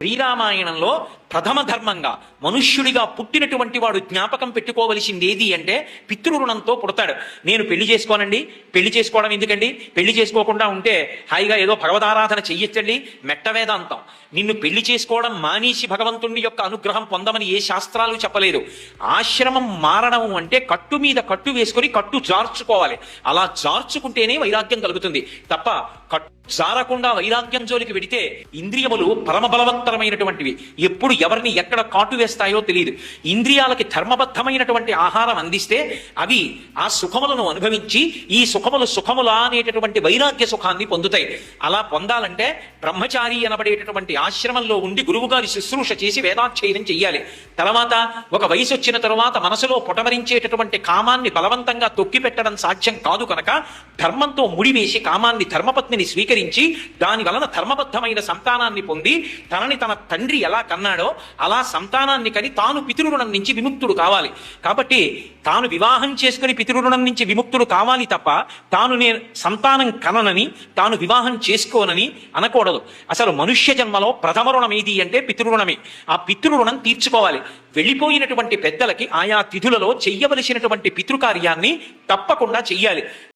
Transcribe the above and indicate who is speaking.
Speaker 1: శ్రీరామాయణంలో ప్రథమ ధర్మంగా మనుష్యుడిగా పుట్టినటువంటి వాడు జ్ఞాపకం పెట్టుకోవలసింది ఏది అంటే పితృరుణంతో పుడతాడు. నేను పెళ్లి చేసుకోనండి, పెళ్లి చేసుకోవడం ఎందుకండి, పెళ్లి చేసుకోకుండా ఉంటే హాయిగా ఏదో భగవదారాధన చెయ్యొచ్చండి, మెట్ట వేదాంతం. నిన్ను పెళ్లి చేసుకోవడం మానేసి భగవంతుడి యొక్క అనుగ్రహం పొందమని ఏ శాస్త్రాలు చెప్పలేదు. ఆశ్రమం మారడం అంటే కట్టు మీద కట్టు వేసుకొని కట్టు జార్చుకోవాలి. అలా జార్చుకుంటేనే వైరాగ్యం కలుగుతుంది తప్ప కట్టు జారకుండా వైరాగ్యం జోలికి వెడితే ఇంద్రియములు పరమ బలవత్తరమైనటువంటివి. ఎప్పుడు ఎవరిని ఎక్కడ కాటు వేస్తాయో తెలియదు. ఇంద్రియాలకి ధర్మబద్ధమైనటువంటి ఆహారం అందిస్తే అవి ఆ సుఖములను అనుభవించి ఈ సుఖములు సుఖములా అనేటటువంటి వైరాగ్య సుఖాన్ని పొందుతాయి. అలా పొందాలంటే బ్రహ్మచారి అనబడేటటువంటి ఆశ్రమంలో ఉండి గురువుగారి శుశ్రూష చేసి వేదాధ్యయనం చెయ్యాలి. తర్వాత ఒక వయసు వచ్చిన తరువాత మనసులో పొటమరించేటటువంటి కామాన్ని బలవంతంగా తొక్కిపెట్టడం సాధ్యం కాదు కనుక ధర్మంతో ముడివేసి కామాన్ని ధర్మపత్నిని స్వీకరించి దాని వలన ధర్మబద్ధమైన సంతానాన్ని పొంది తనని తన తండ్రి ఎలా కన్నాడో అలా సంతానాన్ని కని తాను పితృరుణం నుంచి విముక్తుడు కావాలి. కాబట్టి తాను వివాహం చేసుకుని పితృరుణం నుంచి విముక్తుడు కావాలి తప్ప తాను నేను సంతానం కననని తాను వివాహం చేసుకోనని అనకూడదు. అసలు మనుష్య జన్మలో ప్రథమ రుణం ఏది అంటే పితృరుణమే. ఆ పితృరుణం తీర్చుకోవాలి. వెళ్ళిపోయినటువంటి పెద్దలకి ఆయా తిథులలో చెయ్యవలసినటువంటి పితృకార్యాన్ని తప్పకుండా చెయ్యాలి.